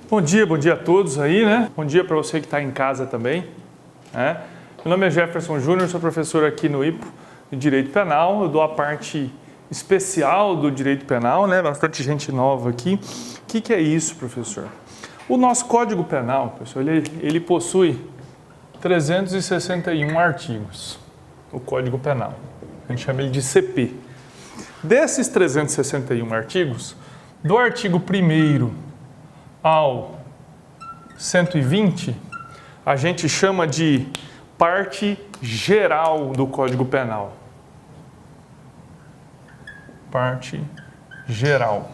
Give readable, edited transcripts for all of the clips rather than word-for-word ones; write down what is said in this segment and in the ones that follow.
Bom dia a todos aí, né? Bom dia para você que está em casa também. Né? Meu nome é Jefferson Júnior, sou professor aqui no IPO de Direito Penal. Eu dou a parte especial do Direito Penal, né? Bastante gente nova aqui. O que é isso, professor? O nosso Código Penal, professor, ele possui 361 artigos, o Código Penal. A gente chama ele de CP. Desses 361 artigos, do artigo 1º ao 120, a gente chama de parte geral do Código Penal. Parte geral.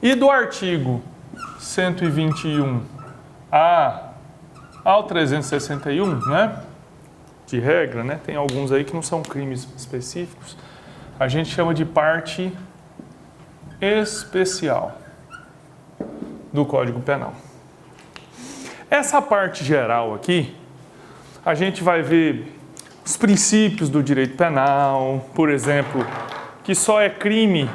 E do artigo 121 ao 361, né? De regra, né? Tem alguns aí que não são crimes específicos. A gente chama de parte especial do Código Penal. Essa parte geral aqui, a gente vai ver os princípios do direito penal, por exemplo, que só é crime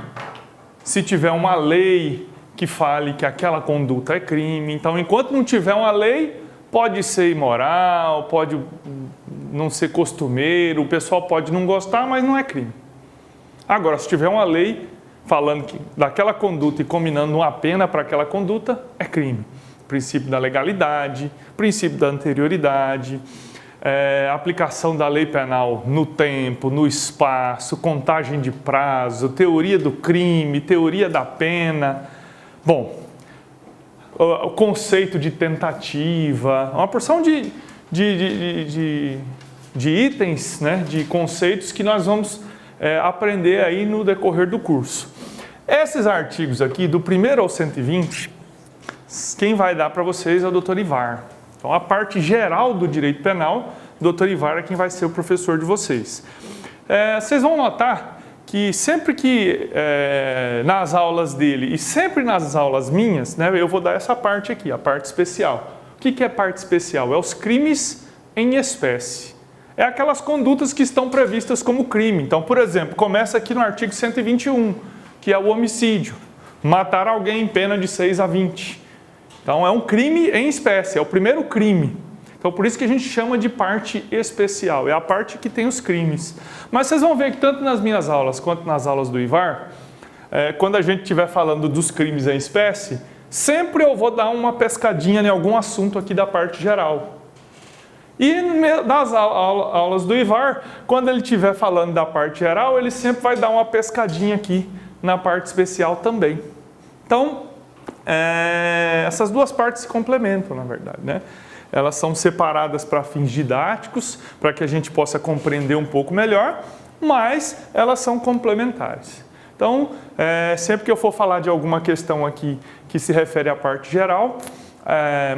se tiver uma lei que fale que aquela conduta é crime. Então, enquanto não tiver uma lei, pode ser imoral, pode não ser costumeiro, o pessoal pode não gostar, mas não é crime. Agora, se tiver uma lei falando que daquela conduta e combinando uma pena para aquela conduta, é crime. Princípio da legalidade, princípio da anterioridade, aplicação da lei penal no tempo, no espaço, contagem de prazo, teoria do crime, teoria da pena. Bom, o conceito de tentativa, uma porção de itens, né, de conceitos que nós vamos aprender aí no decorrer do curso. Esses artigos aqui, do 1º ao 120, quem vai dar para vocês é o Dr. Ivar. Então, a parte geral do direito penal, o Dr. Ivar é quem vai ser o professor de vocês. Vocês vão notar que sempre que nas aulas dele e sempre nas aulas minhas, né, eu vou dar essa parte aqui, a parte especial. O que é parte especial? É os crimes em espécie. É aquelas condutas que estão previstas como crime. Então, por exemplo, começa aqui no artigo 121, que é o homicídio. Matar alguém em pena de 6 a 20. Então, é um crime em espécie, é o primeiro crime. Então, por isso que a gente chama de parte especial. É a parte que tem os crimes. Mas vocês vão ver que tanto nas minhas aulas quanto nas aulas do Ivar, quando a gente estiver falando dos crimes em espécie, sempre eu vou dar uma pescadinha em algum assunto aqui da parte geral. E nas aulas do Ivar, quando ele estiver falando da parte geral, ele sempre vai dar uma pescadinha aqui na parte especial também. Então, essas duas partes se complementam, na verdade, né? Elas são separadas para fins didáticos, para que a gente possa compreender um pouco melhor, mas elas são complementares. Então, sempre que eu for falar de alguma questão aqui que se refere à parte geral,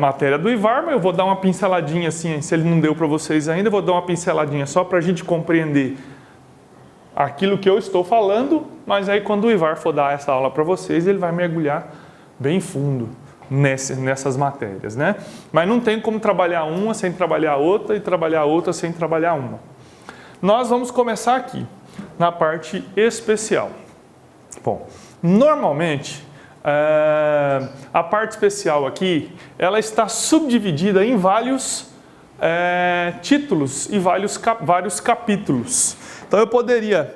matéria do Ivar, mas eu vou dar uma pinceladinha assim, se ele não deu para vocês ainda, eu vou dar uma pinceladinha só para a gente compreender aquilo que eu estou falando, mas aí quando o Ivar for dar essa aula para vocês, ele vai mergulhar bem fundo nessas matérias, né? Mas não tem como trabalhar uma sem trabalhar outra e trabalhar outra sem trabalhar uma. Nós vamos começar aqui, na parte especial. Bom, normalmente, a parte especial aqui, ela está subdividida em vários títulos e vários capítulos. Então, eu poderia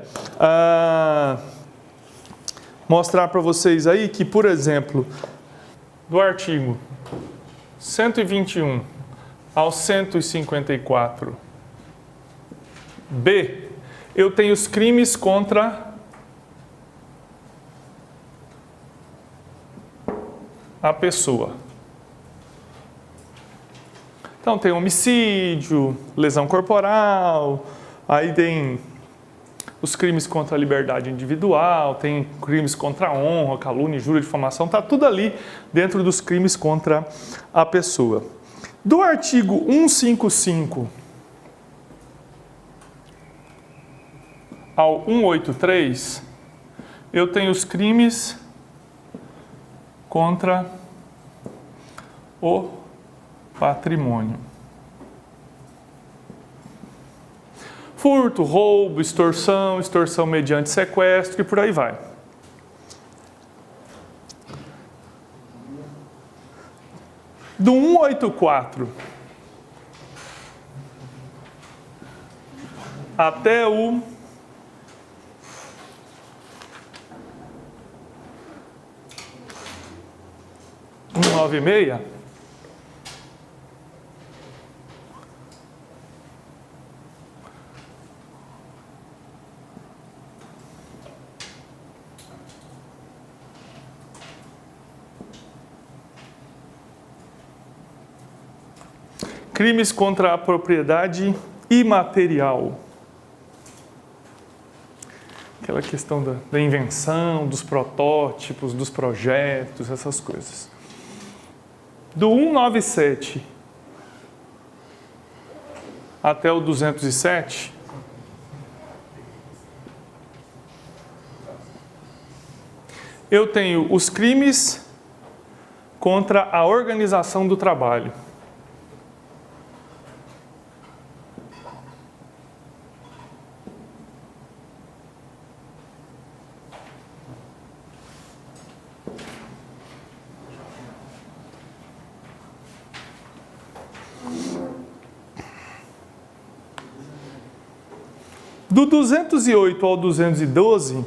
mostrar para vocês aí que, por exemplo, do artigo 121 ao 154b, eu tenho os crimes contra a pessoa. Então tem homicídio, lesão corporal, aí tem os crimes contra a liberdade individual, tem crimes contra a honra, calúnia, injúria, difamação, está tudo ali dentro dos crimes contra a pessoa. Do artigo 155 ao 183, eu tenho os crimes contra o patrimônio. Furto, roubo, extorsão, extorsão mediante sequestro e por aí vai. Do 184 até o 196, crimes contra a propriedade imaterial. Aquela questão da invenção, dos protótipos, dos projetos, essas coisas. Do 197 até o 207, eu tenho os crimes contra a organização do trabalho. Do 208 ao 212,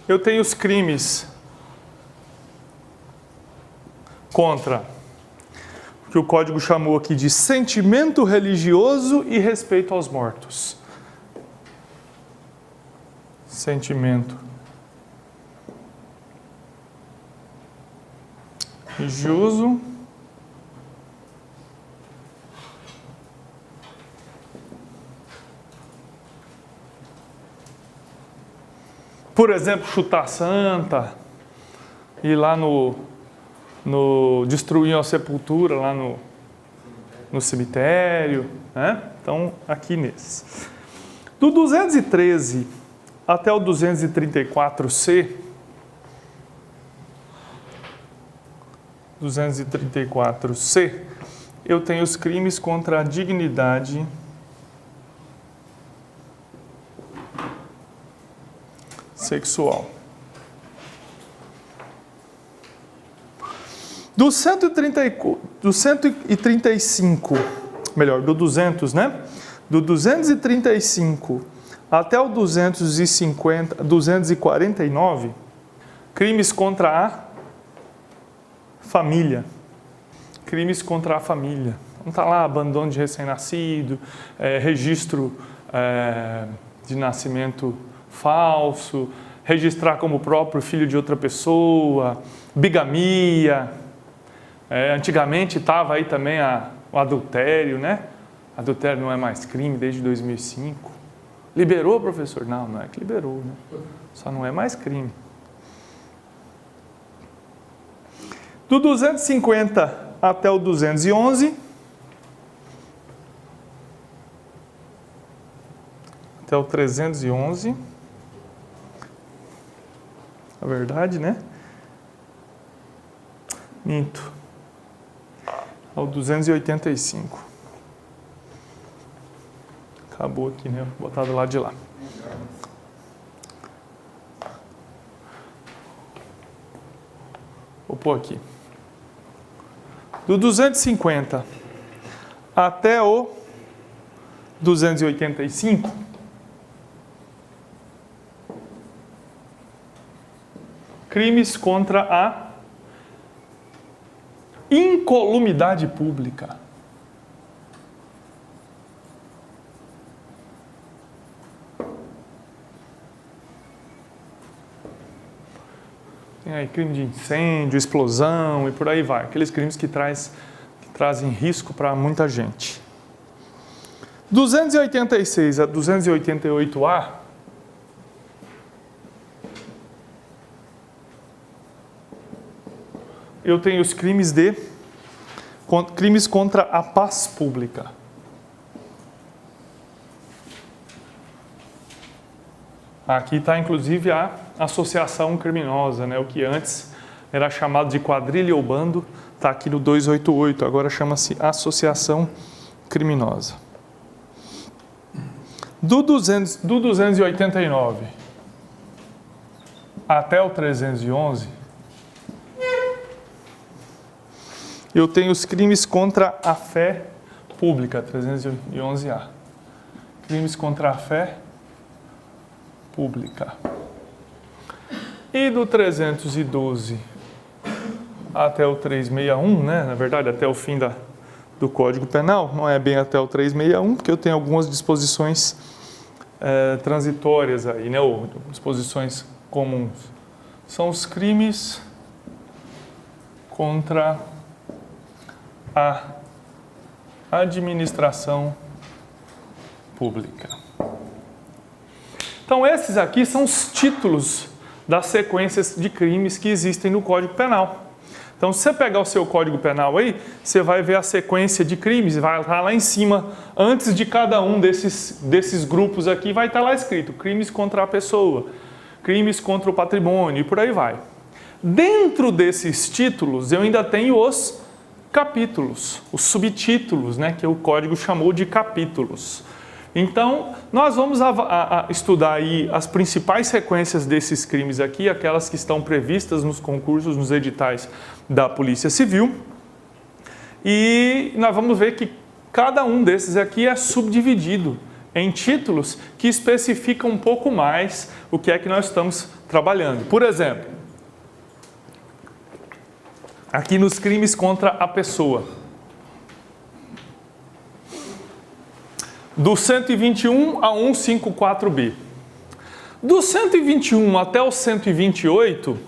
eu tenho os crimes contra o que o código chamou aqui de sentimento religioso e respeito aos mortos. Sentimento religioso por exemplo, chutar santa, ir lá destruir uma sepultura lá no cemitério, né? Então, aqui nesse. Do 213 até o 234C, 234C, eu tenho os crimes contra a dignidade sexual. Do 135, melhor, do 200, né? Do 235 até o 249, crimes contra a família. Crimes contra a família. Então tá lá, abandono de recém-nascido, registro de nascimento falso, registrar como próprio filho de outra pessoa, bigamia. Antigamente estava aí também o adultério, né? Adultério não é mais crime desde 2005. Liberou, professor? Não, não é que liberou, né? Só não é mais crime. Do 250 até o 211, até o 311, na verdade, né? Minto. Ao 285. Acabou aqui, né? Vou botar do lado de lá. Vou pôr aqui. Do 250 até o 285, crimes contra a incolumidade pública. Tem aí crime de incêndio, explosão e por aí vai. Aqueles crimes que trazem risco para muita gente. 286 a 288A, eu tenho os crimes contra a paz pública. Aqui está inclusive a associação criminosa, né? O que antes era chamado de quadrilha ou bando, está aqui no 288, agora chama-se associação criminosa. Do 289 até o 311, eu tenho os crimes contra a fé pública, 311A. Crimes contra a fé pública. E do 312 até o 361, né? Na verdade, até o fim do Código Penal, não é bem até o 361, porque eu tenho algumas disposições transitórias aí, né? Ou disposições comuns. São os crimes contra a administração pública. Então, esses aqui são os títulos das sequências de crimes que existem no Código Penal. Então, se você pegar o seu Código Penal aí, você vai ver a sequência de crimes, vai estar lá em cima, antes de cada um desses grupos aqui, vai estar lá escrito crimes contra a pessoa, crimes contra o patrimônio e por aí vai. Dentro desses títulos, eu ainda tenho os capítulos, os subtítulos, né, que o Código chamou de capítulos. Então, nós vamos estudar aí as principais sequências desses crimes aqui, aquelas que estão previstas nos concursos, nos editais da Polícia Civil. E nós vamos ver que cada um desses aqui é subdividido em títulos que especificam um pouco mais o que é que nós estamos trabalhando. Por exemplo, aqui nos crimes contra a pessoa. Do 121 a 154B. Do 121 até o 128,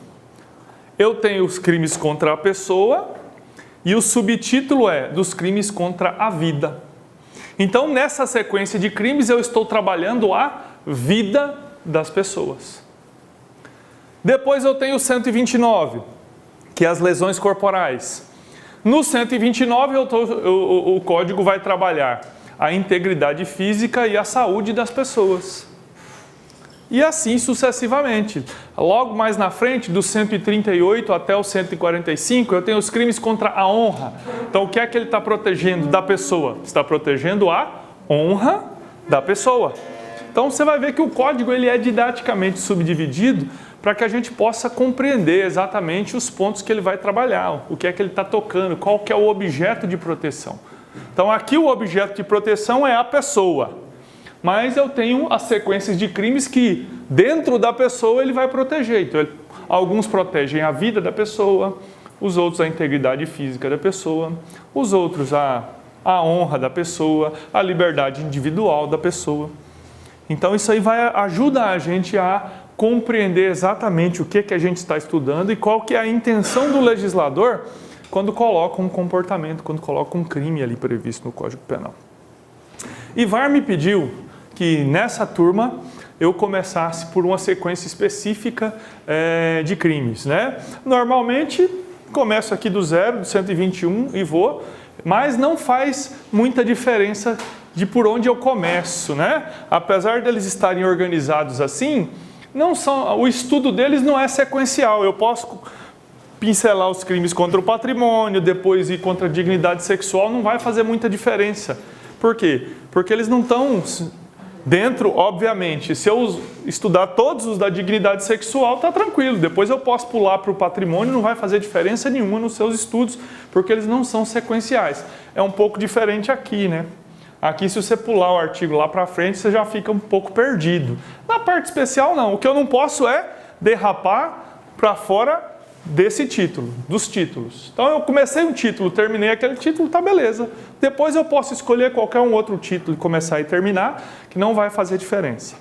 eu tenho os crimes contra a pessoa e o subtítulo é dos crimes contra a vida. Então, nessa sequência de crimes, eu estou trabalhando a vida das pessoas. Depois eu tenho o 129, que é as lesões corporais. No 129, o código vai trabalhar a integridade física e a saúde das pessoas. E assim sucessivamente. Logo mais na frente, do 138 até o 145, eu tenho os crimes contra a honra. Então, o que é que ele está protegendo da pessoa? Está protegendo a honra da pessoa. Então, você vai ver que o código ele é didaticamente subdividido para que a gente possa compreender exatamente os pontos que ele vai trabalhar, o que é que ele está tocando, qual que é o objeto de proteção. Então, aqui o objeto de proteção é a pessoa, mas eu tenho as sequências de crimes que, dentro da pessoa, ele vai proteger. Então, alguns protegem a vida da pessoa, os outros a integridade física da pessoa, os outros a honra da pessoa, a liberdade individual da pessoa. Então, isso aí vai ajudar a gente a compreender exatamente o que a gente está estudando e qual que é a intenção do legislador quando coloca um comportamento, quando coloca um crime ali previsto no Código Penal. Ivar me pediu que nessa turma eu começasse por uma sequência específica de crimes, né? Normalmente começo aqui do 0, do 121 e vou, mas não faz muita diferença de por onde eu começo, né? Apesar deles estarem organizados assim, o estudo deles não é sequencial. Eu posso pincelar os crimes contra o patrimônio, depois ir contra a dignidade sexual, não vai fazer muita diferença. Por quê? Porque eles não estão dentro, obviamente. Se eu estudar todos os da dignidade sexual, está tranquilo. Depois eu posso pular para o patrimônio, não vai fazer diferença nenhuma nos seus estudos, porque eles não são sequenciais. É um pouco diferente aqui, né? Aqui, se você pular o artigo lá para frente, você já fica um pouco perdido. Na parte especial, não. O que eu não posso é derrapar para fora desse título, dos títulos. Então, eu comecei um título, terminei aquele título, tá beleza. Depois eu posso escolher qualquer um outro título e começar e terminar, que não vai fazer diferença.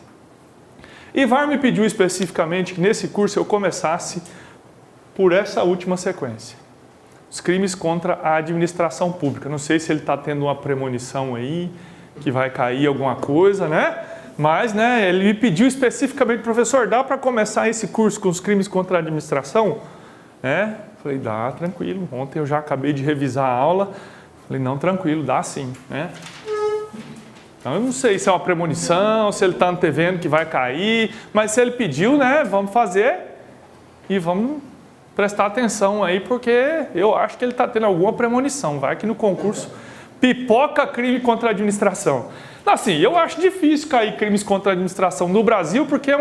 Ivar me pediu especificamente que nesse curso eu começasse por essa última sequência. Os crimes contra a administração pública. Não sei se ele está tendo uma premonição aí, que vai cair alguma coisa, né? Mas, né, ele me pediu especificamente, professor, dá para começar esse curso com os crimes contra a administração? Falei, dá, tranquilo. Ontem eu já acabei de revisar a aula. Falei, não, tranquilo, dá sim, né? Então, eu não sei se é uma premonição, se ele está antevendo que vai cair, mas se ele pediu, né, vamos fazer e vamos prestar atenção aí, porque eu acho que ele está tendo alguma premonição. Vai que no concurso pipoca crime contra a administração. Assim, eu acho difícil cair crimes contra a administração no Brasil, porque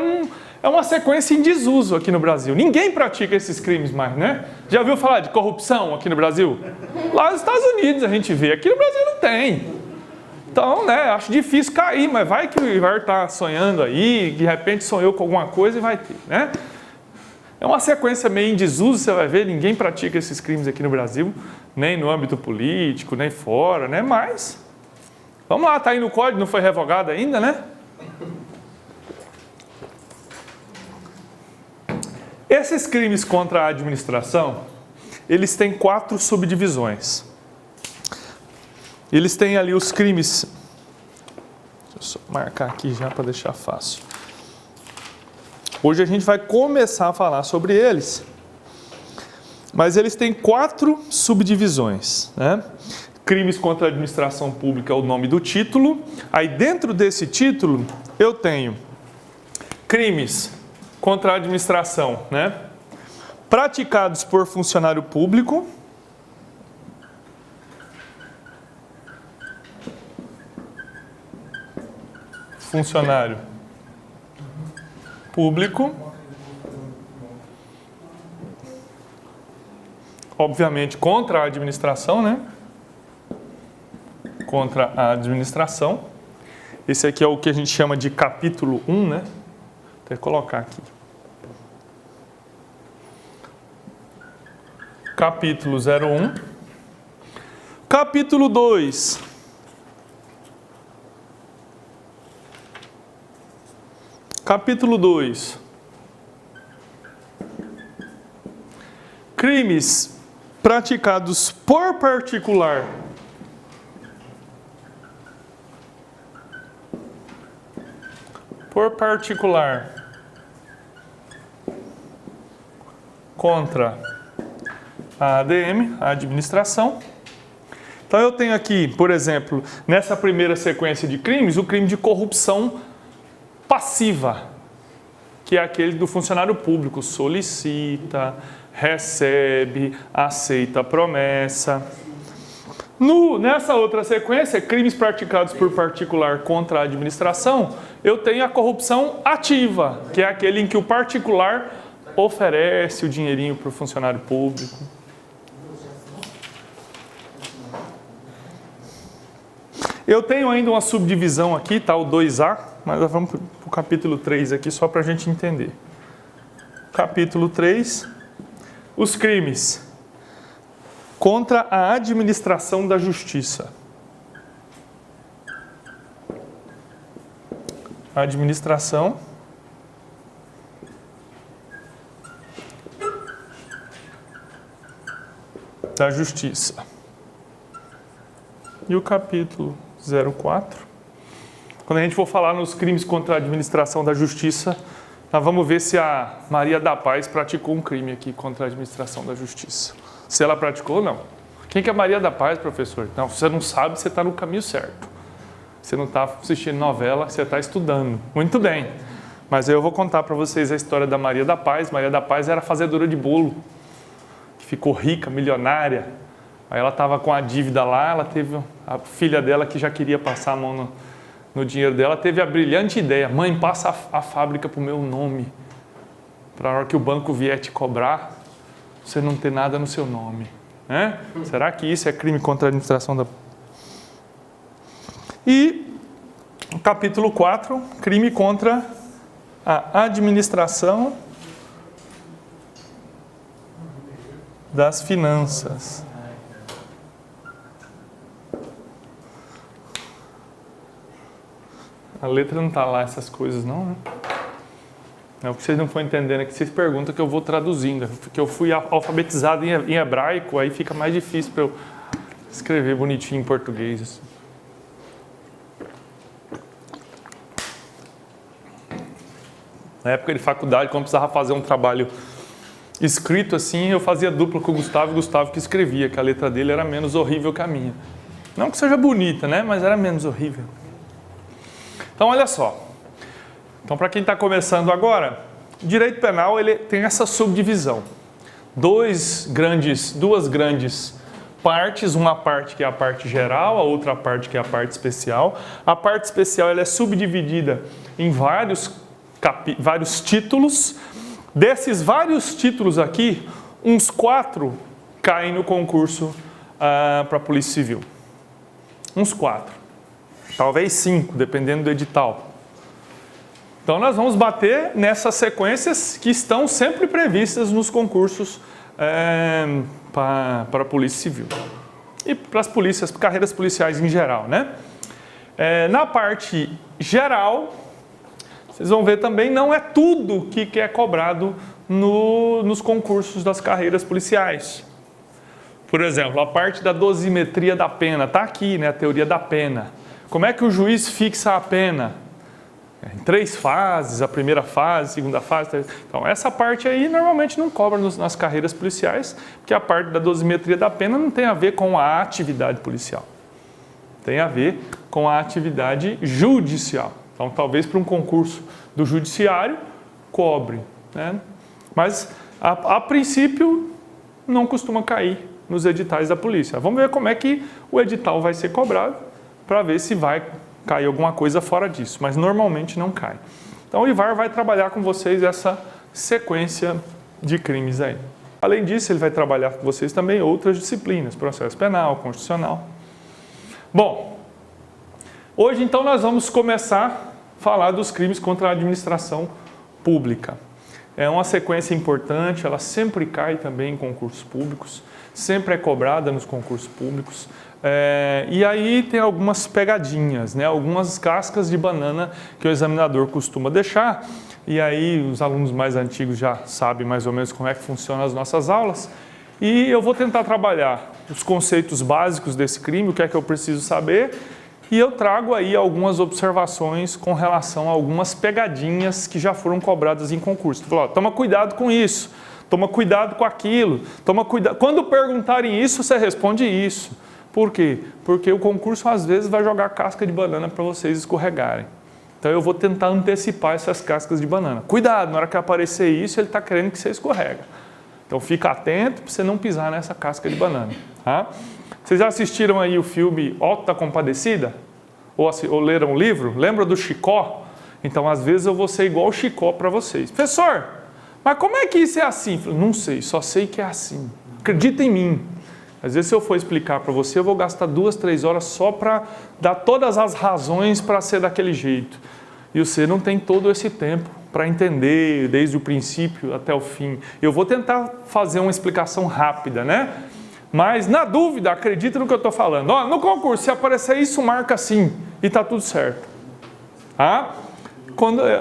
é uma sequência em desuso aqui no Brasil. Ninguém pratica esses crimes mais, né? Já ouviu falar de corrupção aqui no Brasil? Lá nos Estados Unidos a gente vê, aqui no Brasil não tem. Então, né, acho difícil cair, mas vai que o Ivar está sonhando aí, de repente sonhou com alguma coisa e vai ter, né? É uma sequência meio em desuso, você vai ver, ninguém pratica esses crimes aqui no Brasil, nem no âmbito político, nem fora, né? Mas, vamos lá, está aí no código, não foi revogado ainda, né? Esses crimes contra a administração, eles têm 4 subdivisões. Eles têm ali os crimes... Deixa eu só marcar aqui já para deixar fácil. Hoje a gente vai começar a falar sobre eles. Mas eles têm 4 subdivisões, né? Crimes contra a administração pública é o nome do título. Aí dentro desse título eu tenho crimes contra a administração, né? Praticados por funcionário público. Funcionário público. Obviamente contra a administração, né? Contra a administração. Esse aqui é o que a gente chama de capítulo 1, né? Vou até colocar aqui. Capítulo 01. Capítulo 2. Capítulo 2. Crimes praticados por particular. Por particular. Contra a ADM, a administração. Então eu tenho aqui, por exemplo, nessa primeira sequência de crimes, o crime de corrupção passiva, que é aquele do funcionário público, solicita, recebe, aceita a promessa. Nessa outra sequência, crimes praticados por particular contra a administração, eu tenho a corrupção ativa, que é aquele em que o particular oferece o dinheirinho para o funcionário público. Eu tenho ainda uma subdivisão aqui, tá, o 2A, mas nós vamos para o capítulo 3 aqui só para a gente entender. Capítulo 3, os crimes contra a administração da justiça. Administração da justiça. E o capítulo 04, quando a gente for falar nos crimes contra a administração da justiça, nós vamos ver se a Maria da Paz praticou um crime aqui contra a administração da justiça. Se ela praticou ou não. Quem que é Maria da Paz, professor? Não, se você não sabe, você está no caminho certo. Você não está assistindo novela, você está estudando. Muito bem. Mas eu vou contar para vocês a história da Maria da Paz. Maria da Paz era fazedora de bolo, que ficou rica, milionária. Aí ela estava com a dívida lá, ela teve a filha dela que já queria passar a mão no dinheiro dela, teve a brilhante ideia: mãe, passa a fábrica para o meu nome, para a hora que o banco vier te cobrar, você não ter nada no seu nome. Né? Será que isso é crime contra a administração da... E capítulo 4, crime contra a administração das finanças. A letra não está lá, essas coisas não, né? É o que vocês não estão entendendo, é que vocês perguntam que eu vou traduzindo. Porque eu fui alfabetizado em hebraico, aí fica mais difícil para eu escrever bonitinho em português. Assim. Na época de faculdade, quando precisava fazer um trabalho escrito assim, eu fazia dupla com o Gustavo que escrevia, que a letra dele era menos horrível que a minha. Não que seja bonita, né? Mas era menos horrível. Então, olha só. Então, para quem está começando agora, direito penal ele tem essa subdivisão. Duas grandes partes, uma parte que é a parte geral, a outra parte que é a parte especial. A parte especial ela é subdividida em vários vários títulos. Desses vários títulos aqui, uns 4 caem no concurso para a Polícia Civil. Uns 4. Talvez 5, dependendo do edital. Então nós vamos bater nessas sequências que estão sempre previstas nos concursos para a Polícia Civil. E para as polícias, carreiras policiais em geral, né? Na parte geral, vocês vão ver também, não é tudo que é cobrado nos concursos das carreiras policiais. Por exemplo, a parte da dosimetria da pena, está aqui, né, a teoria da pena. Como é que o juiz fixa a pena? Em 3 fases, a primeira fase, a segunda fase. Então, essa parte aí normalmente não cobra nas carreiras policiais, porque a parte da dosimetria da pena não tem a ver com a atividade policial. Tem a ver com a atividade judicial. Então, talvez para um concurso do judiciário, cobre, né? Mas, a princípio, não costuma cair nos editais da polícia. Vamos ver como é que o edital vai ser cobrado, para ver se vai cair alguma coisa fora disso, mas normalmente não cai. Então o IVAR vai trabalhar com vocês essa sequência de crimes aí. Além disso, ele vai trabalhar com vocês também outras disciplinas, processo penal, constitucional. Bom, hoje então nós vamos começar a falar dos crimes contra a administração pública. É uma sequência importante, ela sempre cai também em concursos públicos, sempre é cobrada nos concursos públicos. E aí tem algumas pegadinhas, né? Algumas cascas de banana que o examinador costuma deixar. E aí os alunos mais antigos já sabem mais ou menos como é que funcionam as nossas aulas. E eu vou tentar trabalhar os conceitos básicos desse crime, o que é que eu preciso saber. E eu trago aí algumas observações com relação a algumas pegadinhas que já foram cobradas em concurso. Toma cuidado com isso, toma cuidado com aquilo, toma cuidado. Quando perguntarem isso, você responde isso. Por quê? Porque o concurso às vezes vai jogar casca de banana para vocês escorregarem. Então eu vou tentar antecipar essas cascas de banana. Cuidado, na hora que aparecer isso, ele está querendo que você escorrega. Então fica atento para você não pisar nessa casca de banana. Tá? Vocês já assistiram aí o filme Auto da Compadecida? Ou leram o livro? Lembra do Chicó? Então às vezes eu vou ser igual o Chicó para vocês. Professor, mas como é que isso é assim? Não sei, só sei que é assim. Acredita em mim. Às vezes, se eu for explicar para você, eu vou gastar 2, 3 horas só para dar todas as razões para ser daquele jeito. E você não tem todo esse tempo para entender desde o princípio até o fim. Eu vou tentar fazer uma explicação rápida, né? Mas, na dúvida, acredita no que eu estou falando. Ó, no concurso, se aparecer isso, marca assim e está tudo certo. Tá?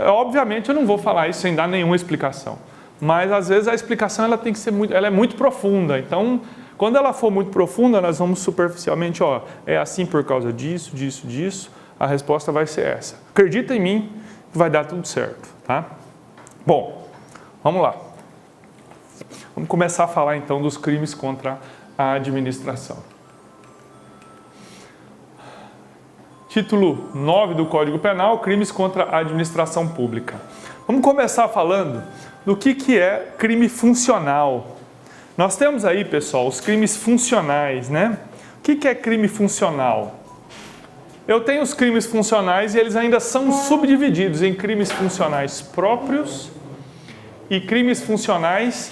Obviamente, eu não vou falar isso sem dar nenhuma explicação. Mas, às vezes, a explicação ela tem que ser ela é muito profunda. Então, quando ela for muito profunda, nós vamos superficialmente, ó, é assim por causa disso, disso, disso, a resposta vai ser essa. Acredita em mim, vai dar tudo certo, tá? Bom, vamos lá. Vamos começar a falar então dos crimes contra a administração. Título 9 do Código Penal, crimes contra a administração pública. Vamos começar falando do que é crime funcional. Nós temos aí, pessoal, os crimes funcionais, né? O que é crime funcional? Eu tenho os crimes funcionais e eles ainda são subdivididos em crimes funcionais próprios e crimes funcionais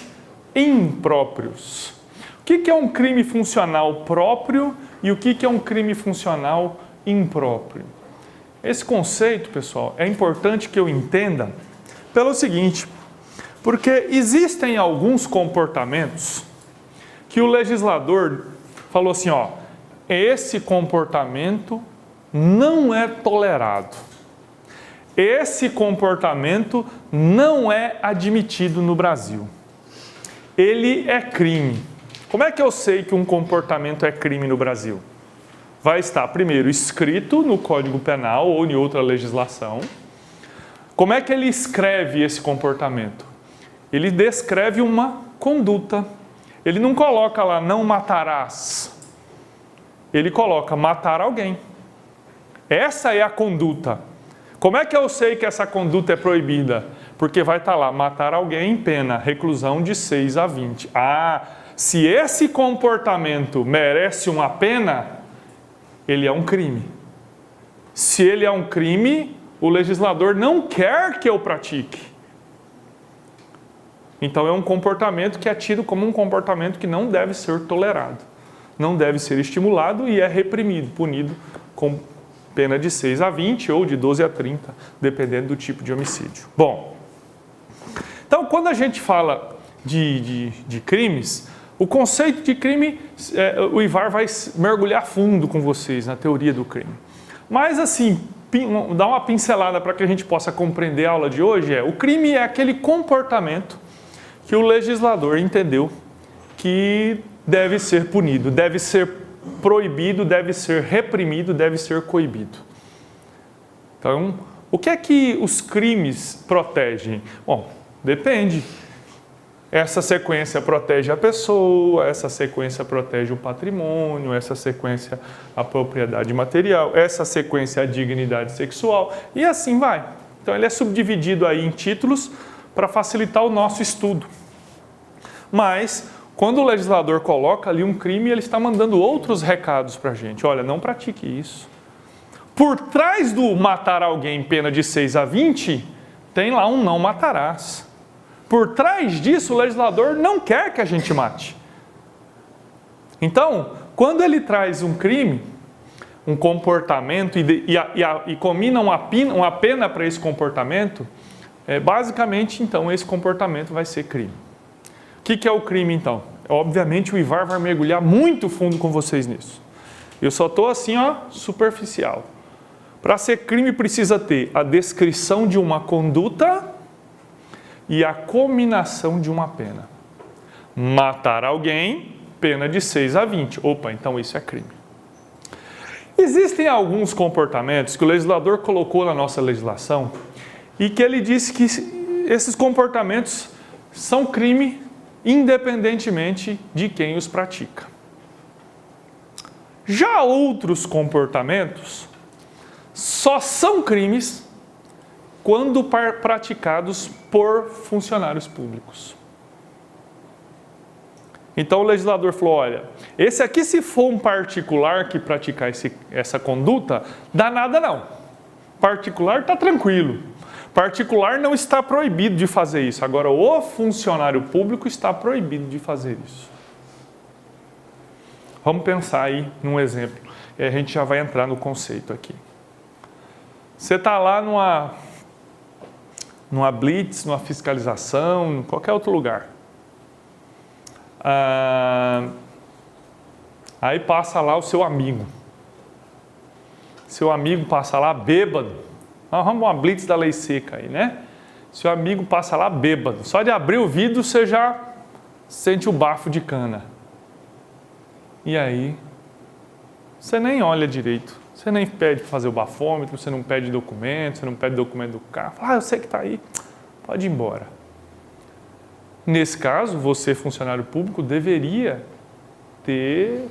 impróprios. O que é um crime funcional próprio e o que é um crime funcional impróprio? Esse conceito, pessoal, é importante que eu entenda pelo seguinte... Porque existem alguns comportamentos que o legislador falou assim, ó, esse comportamento não é tolerado. Esse comportamento não é admitido no Brasil. Ele é crime. Como é que eu sei que um comportamento é crime no Brasil? Vai estar primeiro escrito no Código Penal ou em outra legislação. Como é que ele escreve esse comportamento? Ele descreve uma conduta. Ele não coloca lá, não matarás. Ele coloca, matar alguém. Essa é a conduta. Como é que eu sei que essa conduta é proibida? Porque vai estar lá, matar alguém, pena, reclusão de 6 a 20. Ah, se esse comportamento merece uma pena, ele é um crime. Se ele é um crime, o legislador não quer que eu pratique. Então é um comportamento que é tido como um comportamento que não deve ser tolerado, não deve ser estimulado e é reprimido, punido com pena de 6 a 20 ou de 12 a 30, dependendo do tipo de homicídio. Bom, então quando a gente fala de crimes, o conceito de crime, o Ivar vai mergulhar fundo com vocês na teoria do crime. Mas assim, dar uma pincelada para que a gente possa compreender a aula de hoje o crime é aquele comportamento que o legislador entendeu que deve ser punido, deve ser proibido, deve ser reprimido, deve ser coibido. Então, o que é que os crimes protegem? Bom, depende. Essa sequência protege a pessoa, essa sequência protege o patrimônio, essa sequência a propriedade material, essa sequência a dignidade sexual e assim vai. Então ele é subdividido aí em títulos para facilitar o nosso estudo. Mas quando o legislador coloca ali um crime, ele está mandando outros recados para a gente. Olha, não pratique isso. Por trás do matar alguém pena de 6 a 20, tem lá um não matarás. Por trás disso, o legislador não quer que a gente mate. Então, quando ele traz um crime, um comportamento e combina uma pena para esse comportamento, basicamente, então, esse comportamento vai ser crime. O que é o crime, então? Obviamente, o Ivar vai mergulhar muito fundo com vocês nisso. Eu só estou assim, superficial. Para ser crime, precisa ter a descrição de uma conduta e a cominação de uma pena. Matar alguém, pena de 6 a 20. Opa, então isso é crime. Existem alguns comportamentos que o legislador colocou na nossa legislação e que ele disse que esses comportamentos são crime independentemente de quem os pratica. Já outros comportamentos só são crimes quando praticados por funcionários públicos. Então o legislador falou, olha, esse aqui se for um particular que praticar essa conduta, dá nada não. Particular está tranquilo. Particular não está proibido de fazer isso. Agora o funcionário público está proibido de fazer isso. Vamos pensar aí num exemplo. E a gente já vai entrar no conceito aqui. Você está lá numa blitz, numa fiscalização, em qualquer outro lugar. Aí passa lá o seu amigo. Seu amigo passa lá bêbado. Nós vamos uma blitz da lei seca aí, né? Seu amigo passa lá bêbado. Só de abrir o vidro você já sente o bafo de cana. E aí, você nem olha direito. Você nem pede para fazer o bafômetro, você não pede documento, você não pede documento do carro. Fala, eu sei que está aí, pode ir embora. Nesse caso, você, funcionário público, deveria ter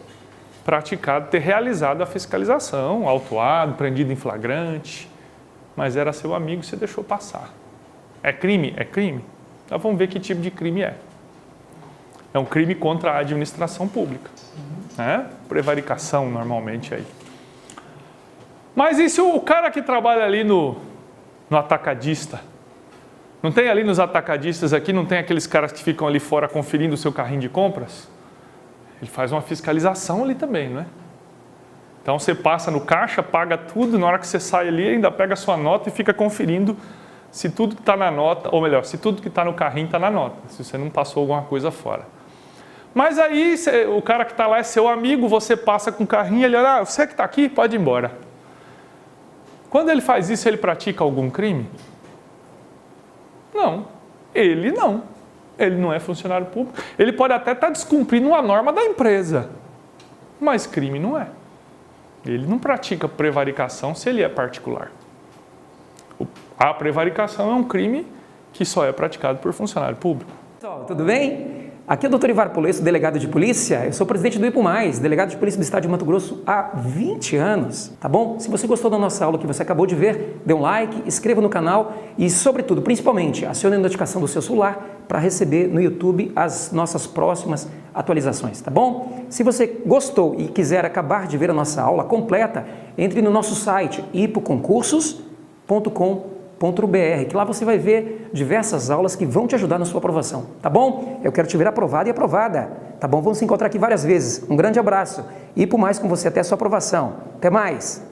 realizado a fiscalização, autuado, prendido em flagrante, mas era seu amigo e você deixou passar. É crime? É crime. Então vamos ver que tipo de crime é. É um crime contra a administração pública. Prevaricação, normalmente, aí. Mas e se o cara que trabalha ali no atacadista? Não tem ali nos atacadistas aqui, não tem aqueles caras que ficam ali fora conferindo o seu carrinho de compras? Ele faz uma fiscalização ali também, não é? Então você passa no caixa, paga tudo, na hora que você sai ali, ainda pega a sua nota e fica conferindo se tudo que está na nota, ou melhor, se tudo que está no carrinho está na nota, se você não passou alguma coisa fora. Mas aí o cara que está lá é seu amigo, você passa com o carrinho, ele olha, você que está aqui, pode ir embora. Quando ele faz isso, ele pratica algum crime? Não. Ele não é funcionário público. Ele pode até estar descumprindo uma norma da empresa, mas crime não é. Ele não pratica prevaricação se ele é particular. A prevaricação é um crime que só é praticado por funcionário público. Pessoal, tudo bem? Aqui é o Dr. Ivar Polesso, delegado de polícia. Eu sou presidente do IPO+, delegado de polícia do estado de Mato Grosso há 20 anos, tá bom? Se você gostou da nossa aula que você acabou de ver, dê um like, inscreva no canal e, sobretudo, principalmente, acione a notificação do seu celular para receber no YouTube as nossas próximas atualizações, tá bom? Se você gostou e quiser acabar de ver a nossa aula completa, entre no nosso site ipoconcursos.com.br que lá você vai ver diversas aulas que vão te ajudar na sua aprovação, tá bom? Eu quero te ver aprovado e aprovada, tá bom? Vamos se encontrar aqui várias vezes. Um grande abraço e por mais com você até a sua aprovação. Até mais!